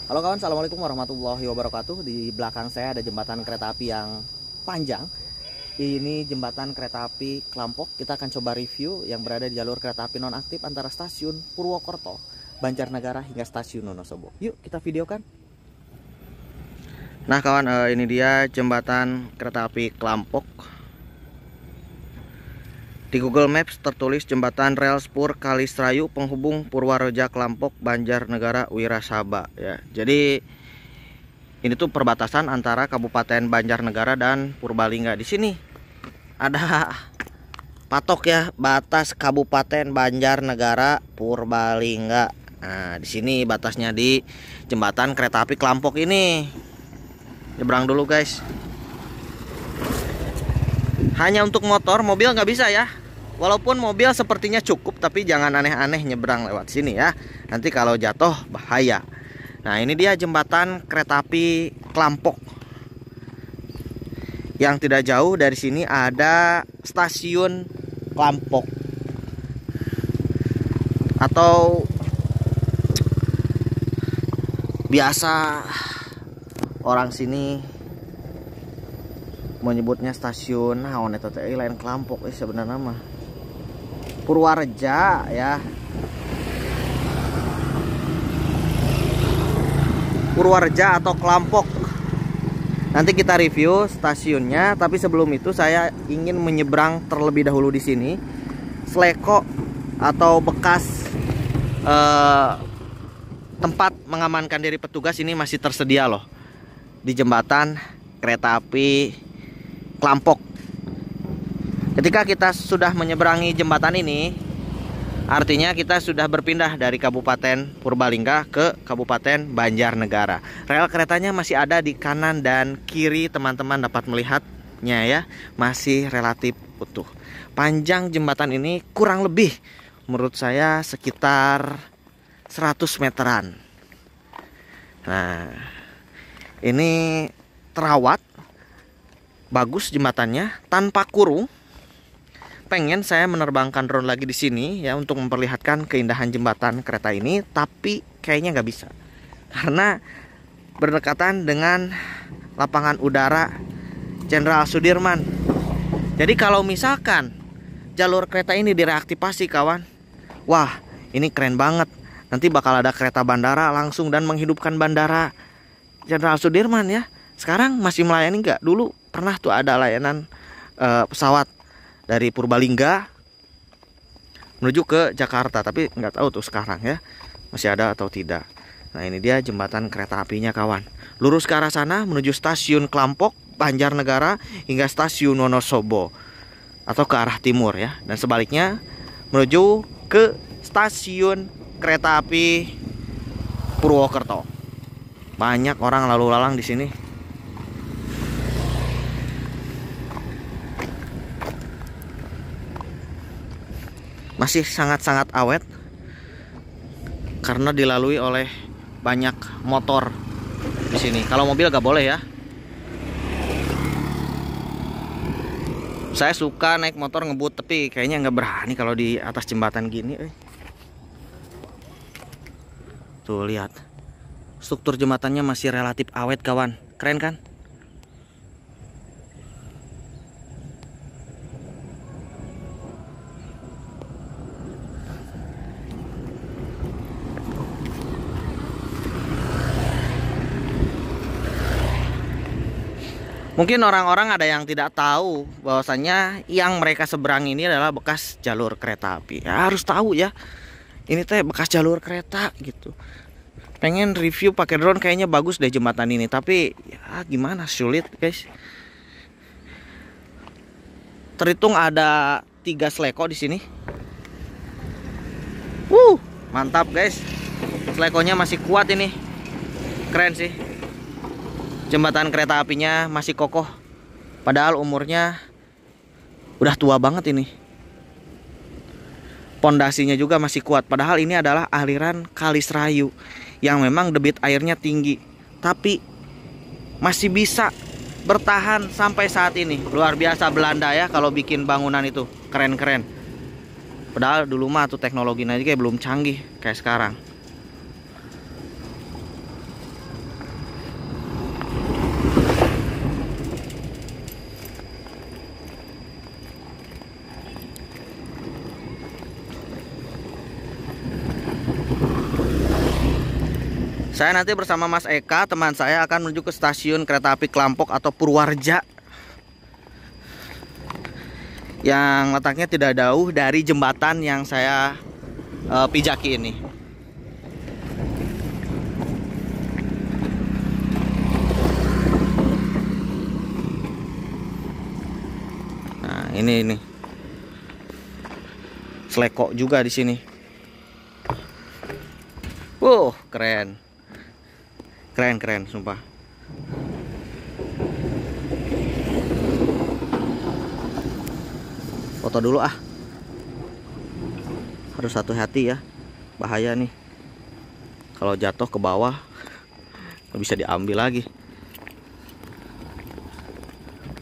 Halo kawan, assalamualaikum warahmatullahi wabarakatuh. Di belakang saya ada jembatan kereta api yang panjang. Ini jembatan kereta api Klampok. Kita akan coba review yang berada di jalur kereta api nonaktif antara stasiun Purwokerto, Banjarnegara hingga stasiun Wonosobo. Yuk kita videokan. Nah kawan, ini dia jembatan kereta api Klampok. Di Google Maps tertulis jembatan rel spur Kalisrayu penghubung Purwareja, Klampok, Banjarnegara, Wirasaba ya. Jadi ini tuh perbatasan antara Kabupaten Banjarnegara dan Purbalingga. Di sini ada patok ya, batas Kabupaten Banjarnegara, Purbalingga. Nah, di sini batasnya di jembatan kereta api Klampok ini. Nyebrang dulu guys. Hanya untuk motor, mobil nggak bisa ya. Walaupun mobil sepertinya cukup, tapi jangan aneh-aneh nyebrang lewat sini ya. Nanti kalau jatuh bahaya. Nah ini dia jembatan kereta api Klampok. Yang tidak jauh dari sini ada stasiun Klampok. Atau biasa orang sini menyebutnya stasiun naon eta teh lain Klampok sebenarnya mah Purwareja ya. Purwareja atau Klampok. Nanti kita review stasiunnya, tapi sebelum itu saya ingin menyeberang terlebih dahulu di sini. Sleko atau bekas tempat mengamankan diri petugas ini masih tersedia loh di jembatan kereta api Klampok. Ketika kita sudah menyeberangi jembatan ini, artinya kita sudah berpindah dari Kabupaten Purbalingga ke Kabupaten Banjarnegara. Rel keretanya masih ada di kanan dan kiri, teman-teman dapat melihatnya ya, masih relatif utuh. Panjang jembatan ini kurang lebih menurut saya sekitar 100 meteran. Nah, ini terawat bagus jembatannya, tanpa kurung. Pengen saya menerbangkan drone lagi di sini ya untuk memperlihatkan keindahan jembatan kereta ini, tapi kayaknya nggak bisa karena berdekatan dengan lapangan udara Jenderal Sudirman. Jadi kalau misalkan jalur kereta ini direaktivasi kawan, wah ini keren banget. Nanti bakal ada kereta bandara langsung dan menghidupkan bandara Jenderal Sudirman ya. Sekarang masih melayani nggak? Dulu pernah tuh ada layanan pesawat dari Purbalingga menuju ke Jakarta, tapi nggak tahu tuh sekarang ya masih ada atau tidak. Nah ini dia jembatan kereta apinya kawan. Lurus ke arah sana menuju stasiun Klampok, Banjarnegara hingga stasiun Wonosobo atau ke arah timur ya. Dan sebaliknya menuju ke stasiun kereta api Purwokerto. Banyak orang lalu lalang di sini. Masih sangat-sangat awet karena dilalui oleh banyak motor di sini. Kalau mobil gak boleh ya. Saya suka naik motor ngebut, tapi kayaknya nggak berani kalau di atas jembatan gini. Tuh lihat, struktur jembatannya masih relatif awet kawan. Keren kan? Mungkin orang-orang ada yang tidak tahu bahwasannya yang mereka seberang ini adalah bekas jalur kereta api. Ya, harus tahu ya. Ini teh bekas jalur kereta gitu. Pengen review pakai drone kayaknya bagus deh jembatan ini, tapi ya gimana, sulit guys. Terhitung ada 3 sleko di sini. Mantap guys. Slekonya masih kuat ini. Keren sih. Jembatan kereta apinya masih kokoh, padahal umurnya udah tua banget ini. Pondasinya juga masih kuat, padahal ini adalah aliran Kalisrayu yang memang debit airnya tinggi, tapi masih bisa bertahan sampai saat ini. Luar biasa Belanda ya kalau bikin bangunan itu, keren-keren. Padahal dulu mah tuh teknologinya kayak belum canggih kayak sekarang. Saya nanti bersama Mas Eka, teman saya, akan menuju ke stasiun kereta api Klampok atau Purwareja, yang letaknya tidak jauh dari jembatan yang saya pijaki ini. Nah, ini selekok juga di sini. Keren. Keren, sumpah. Foto dulu ah. Harus hati-hati ya. Bahaya nih. Kalau jatuh ke bawah nggak bisa diambil lagi.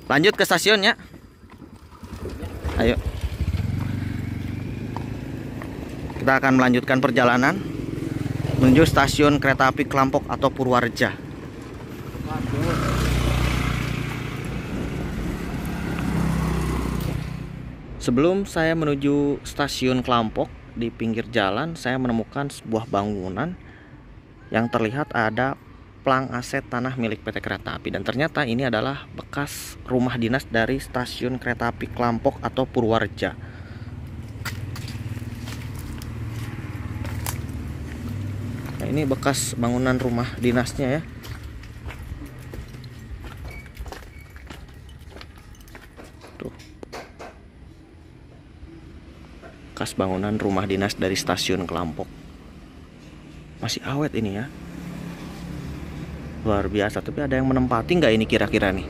Lanjut ke stasiunnya. Ayo. Kita akan melanjutkan perjalanan menuju stasiun kereta api Klampok atau Purwareja. Sebelum saya menuju stasiun Klampok, di pinggir jalan saya menemukan sebuah bangunan yang terlihat ada plang aset tanah milik PT Kereta Api, dan ternyata ini adalah bekas rumah dinas dari stasiun kereta api Klampok atau Purwareja. Nah, ini bekas bangunan rumah dinasnya ya. Tuh. Bekas bangunan rumah dinas dari stasiun Klampok. Masih awet ini ya. Luar biasa, tapi ada yang menempati nggak ini kira-kira nih?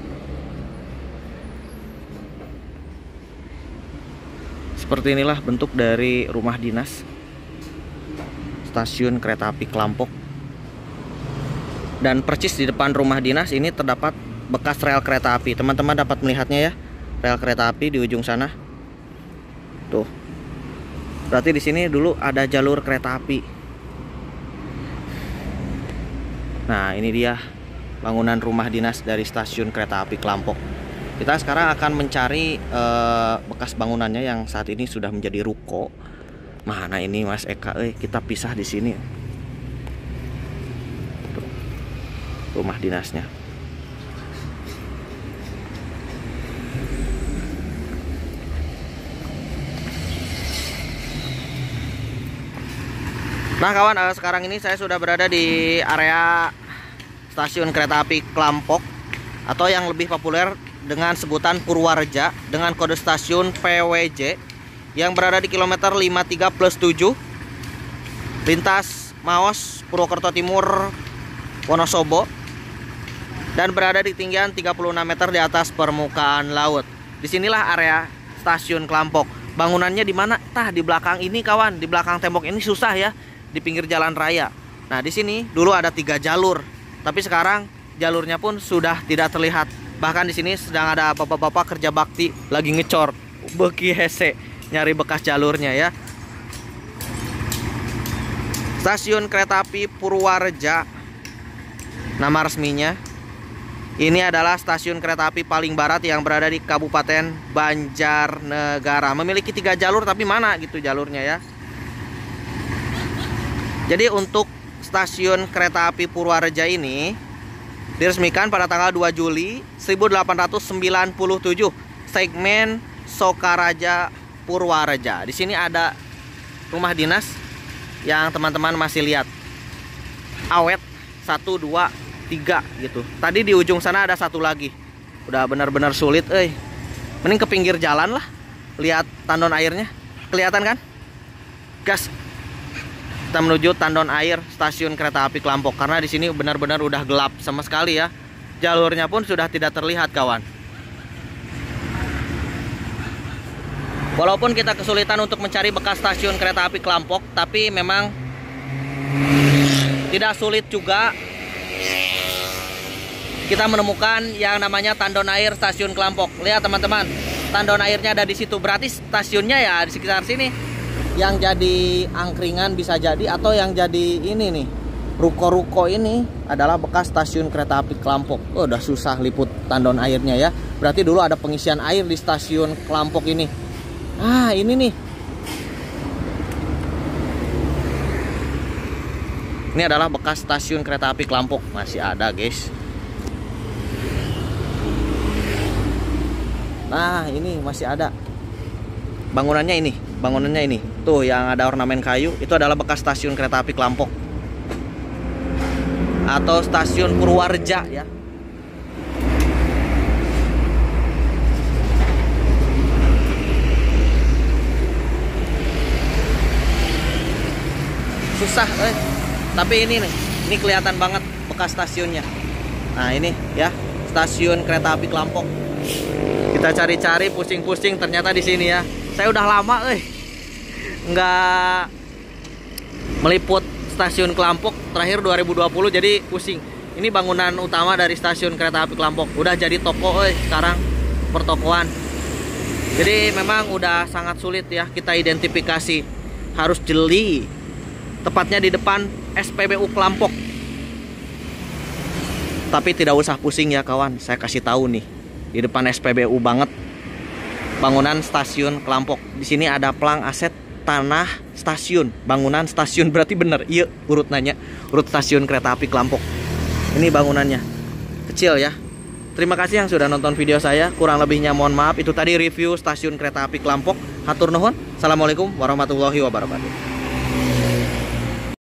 Seperti inilah bentuk dari rumah dinas stasiun kereta api Klampok. Dan persis di depan rumah dinas ini terdapat bekas rel kereta api. Teman-teman dapat melihatnya ya, rel kereta api di ujung sana. Tuh. Berarti di sini dulu ada jalur kereta api. Nah, ini dia bangunan rumah dinas dari stasiun kereta api Klampok. Kita sekarang akan mencari bekas bangunannya yang saat ini sudah menjadi ruko. Mana ini Mas Eka? Kita pisah di sini. Tuh, rumah dinasnya. Nah kawan, sekarang ini saya sudah berada di area stasiun kereta api Klampok, atau yang lebih populer dengan sebutan Purwareja, dengan kode stasiun PWJ, yang berada di kilometer 53+7 lintas Maos, Purwokerto Timur, Wonosobo, dan berada di ketinggian 36 meter di atas permukaan laut. Disinilah area stasiun Klampok. Bangunannya di mana? Tah, di belakang ini kawan, di belakang tembok ini, susah ya, di pinggir jalan raya. Nah, di sini dulu ada 3 jalur, tapi sekarang jalurnya pun sudah tidak terlihat. Bahkan di sini sedang ada bapak-bapak kerja bakti lagi ngecor, beki hese, nyari bekas jalurnya ya. Stasiun kereta api Purwareja, nama resminya. Ini adalah stasiun kereta api paling barat yang berada di Kabupaten Banjarnegara. Memiliki 3 jalur, tapi mana gitu jalurnya ya. Jadi untuk stasiun kereta api Purwareja ini diresmikan pada tanggal 2 Juli 1897, segmen Sokaraja Purwareja. Di sini ada rumah dinas yang teman-teman masih lihat. Awet 1, 2, 3 gitu. Tadi di ujung sana ada satu lagi. Udah benar-benar sulit, mending ke pinggir jalan lah. Lihat tandon airnya. Kelihatan kan? Gas. Kita menuju tandon air stasiun kereta api Klampok, karena di sini benar-benar udah gelap sama sekali ya. Jalurnya pun sudah tidak terlihat kawan. Walaupun kita kesulitan untuk mencari bekas stasiun kereta api Klampok, tapi memang tidak sulit juga kita menemukan yang namanya tandon air stasiun Klampok. Lihat teman-teman, tandon airnya ada di situ. Berarti stasiunnya ya di sekitar sini. Yang jadi angkringan bisa jadi, atau yang jadi ini nih, ruko-ruko ini adalah bekas stasiun kereta api Klampok. Udah susah liput tandon airnya ya. Berarti dulu ada pengisian air di stasiun Klampok ini. Ah, ini nih. Ini adalah bekas stasiun kereta api Klampok, masih ada guys. Nah ini masih ada bangunannya ini tuh yang ada ornamen kayu, itu adalah bekas stasiun kereta api Klampok atau stasiun Purwareja ya. Susah tapi ini nih, ini kelihatan banget bekas stasiunnya. Nah ini ya, stasiun kereta api Klampok. Kita cari-cari pusing-pusing, ternyata di sini ya. Saya udah lama nggak meliput stasiun Klampok, terakhir 2020, jadi pusing. Ini bangunan utama dari stasiun kereta api Klampok, udah jadi toko sekarang, pertokoan. Jadi memang udah sangat sulit ya kita identifikasi, harus jeli. Tepatnya di depan SPBU Klampok. Tapi tidak usah pusing ya kawan, saya kasih tahu nih, di depan SPBU banget, bangunan stasiun Klampok. Di sini ada plang aset tanah stasiun, bangunan stasiun, berarti bener. Iya, urut stasiun kereta api Klampok. Ini bangunannya kecil ya. Terima kasih yang sudah nonton video saya. Kurang lebihnya mohon maaf. Itu tadi review stasiun kereta api Klampok. Hatur nuhun. Assalamualaikum warahmatullahi wabarakatuh.